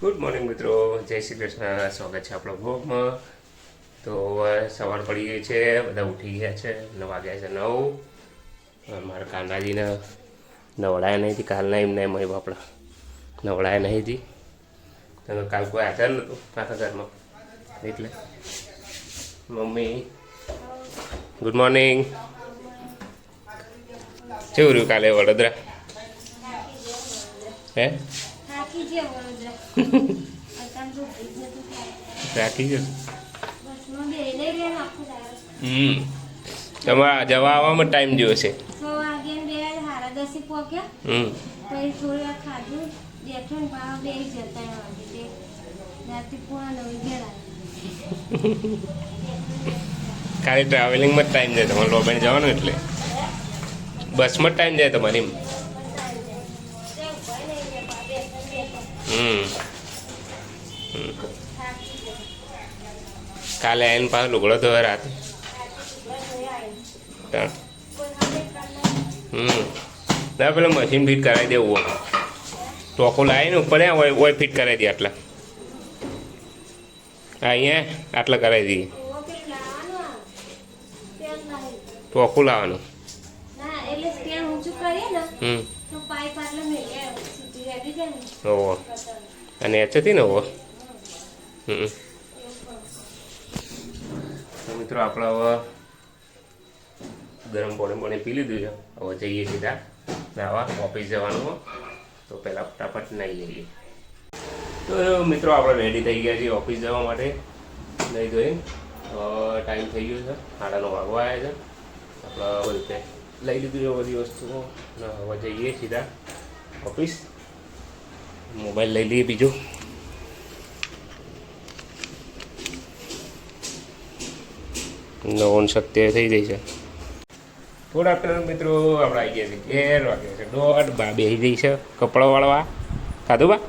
Good morning મિત્રો, જય શ્રી કૃષ્ણ. સ્વાગત છે આપણો બ્લોગમાં. તો સવાર પડી ગઈ છે, બધા ઉઠી ગયા છે. 9 વાગ્યા છે 9. મારા કાનાજીને નવડાયા નહીં હતી કાલના, એમને એમ આપણા નવડાયા નહીં હતી. તો કાલ કોઈ હાજર નહોતું આખા ઘરમાં, એટલે મમ્મી ગુડ મોર્નિંગ. કેવું રહ્યું કાલે વડોદરા? હે રાખી ગયો. તમારા જવા આવવામાં ટાઈમ જેવો છે. ખાલી ટ્રાવેલિંગમાં જ ટાઈમ જાય તમારે, લોબાઈને જવાનું એટલે બસમાં જ ટાઈમ જાય તમારી. કાલે આવીને પાછો લુગડો ધોવા રાતે. ના પેલો મશીન ફિટ કરાવી દેવું, ટોકો લાવીને ઉપર ઓય ફિટ કરાવી દે. આટલા અહીંયા આટલા કરાવી દઈએ. ટોકું લાવવાનું. ઓહો, અને એચથી ને ઓહો. તો મિત્રો આપણે હવે ગરમ પાણી પી લીધું છે. હવે જઈએ સીધા નાવા, ઓફિસ જવાનું. તો પહેલાં ફટાફટ નાહી લઈએ. તો મિત્રો આપણે રેડી થઈ ગયા છીએ ઓફિસ જવા માટે. નહીં જોઈને ટાઈમ થઈ ગયો છે, 9:30 વાગવા આવ્યા છે. આપણે રીતે લઈ લીધું છે બધી વસ્તુઓ. હવે જઈએ સીધા ઓફિસ. મોબાઈલ લઈ લઈએ બીજો. નવન 7 થઈ ગઈ છે. થોડા પેલા મિત્રો આપણે આવી ગયા છીએ 11 વાગ્યા છે. 1:30 બા બેસી જઈ છે કપડાં વાળવા. ખાધું બા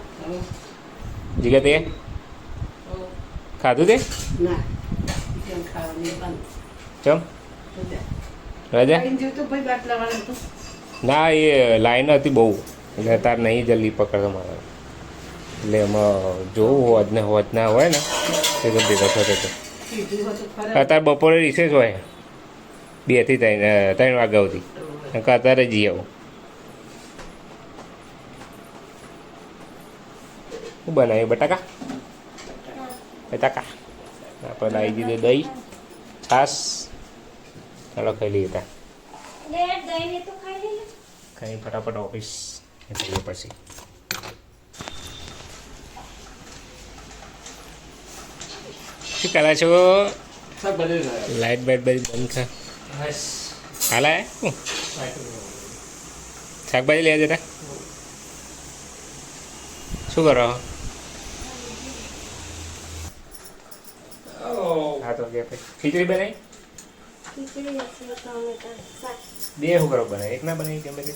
જીગા તે ખાધું તે ચમ રાજા ના એ લાઈન હતી બહુ, એટલે તાર નહીં જલ્દી પકડતો મારે. એટલે એમાં જોવું હોજ ના હોય ને તે તો ભેગો થતો હતો. અત્યારે બપોરે રિસેસ હોય 2 થી 3 વાગ્યા સુધી. અત્યારે જઈ આવું. શું બનાવ્યું? બટાકા બટાકા આપણે લાવી દીધું દહીં છાસ. ચાલો ખાઈ લઈએ. ત્યાં ખાઈ ફટાફટ ઓફિસ જઈએ. પછી શું કરે છો? લાઈટ બાઈટ બધી બંધ છે. હાલ શાકભાજી લેવા જતા. શું કરો? હા તો ખીચડી બનાવી. બે શું કરો બનાવી? એક ના બનાવી ગમે તે.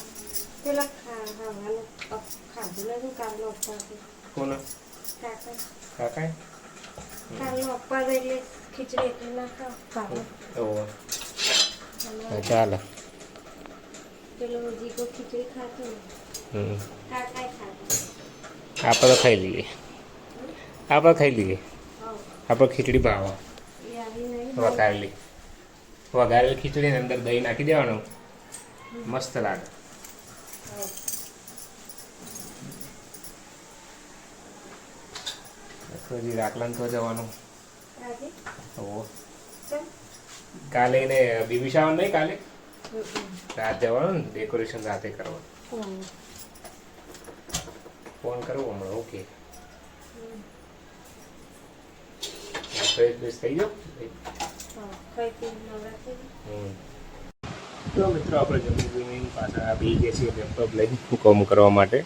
કોને? કાકા. ચાલો. આપણે તો ખાઈ લઈએ. આપણે ખીચડી ભાવ વઘારેલી ખીચડીની અંદર દહીં નાખી દેવાનું, મસ્ત લાગે. હજી રાખલાને તો જવાનું. કાલે એને બીબી શાવન નહીં, કાલે રાત જવાનું ને, ડેકોરેશન રાતે કરવાનું. ફોન કરવો હમણાં. ઓકે થઈ ગયો. તો મિત્રો આપણે જમીન પાછા બી ગયા છીએ લેપટોપ લઈને કામ કરવા માટે.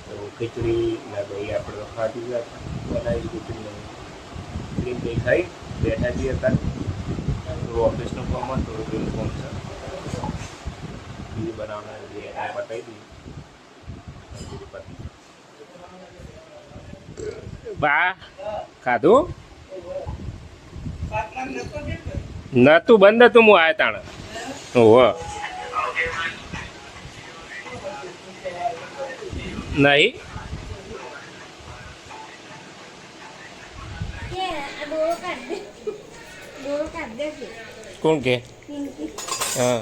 તો ખીચડી ના દહીં આપણે ખાધી બનાવી. ખીચડી ક્રીમ દહીં ખાઈ બેઠા છીએ. અત્યારે ઓફિસનું કામ હોય, થોડું ઘણું કામ છે બીજું બનાવવાનું. જે પતાવી દીધી. બા ખાધું નતું? બંધ હતું. હું આવ્યા તાણ. ઓહો નહીં કોણ કે હા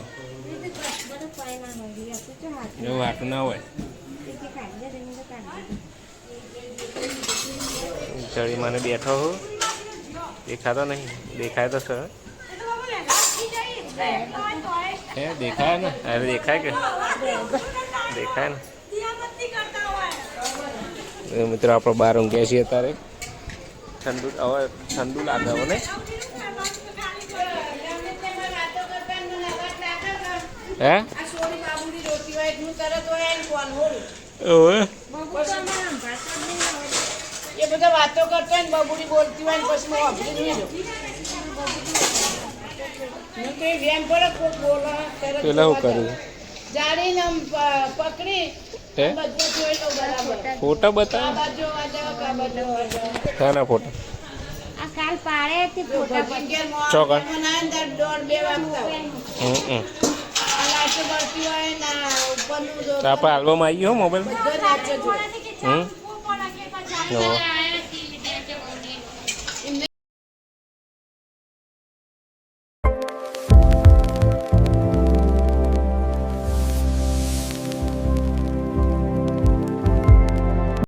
એવું વાટું ના હોય ચડી મને બેઠો હું દેખાતો નહીં દેખાય તો સર હે દેખાય ને અરે દેખાય કે દેખાય ને મિત્રો આપણે બહાર ઊંઘ્યા છીએ અત્યારે ઠંડુ હવે ઠંડુ લાગે હવે ને હે ઓવે એ બધા વાતો કરતો હોય ને બબુડી બોલતી હોય ને પછી હું વાપરી નહીં હું તો વેમ પડે કોક બોલો પેલા શું કર્યું જાણીને આમ પકડી હે બધું જોઈ લો બરાબર ફોટા બતાવ આ બાજુ આ જાવ આ બાજુ આ જાવ શાના ફોટા આ કાલ પાડે તે ફોટા ચોકડ અંદર 1:30 વાગતા હોય આ લાઈટ બળતી હોય ના ઉપરનું જો આપણે આલ્બમ આવી ગયો મોબાઈલ બધો નાચો જો હમ આ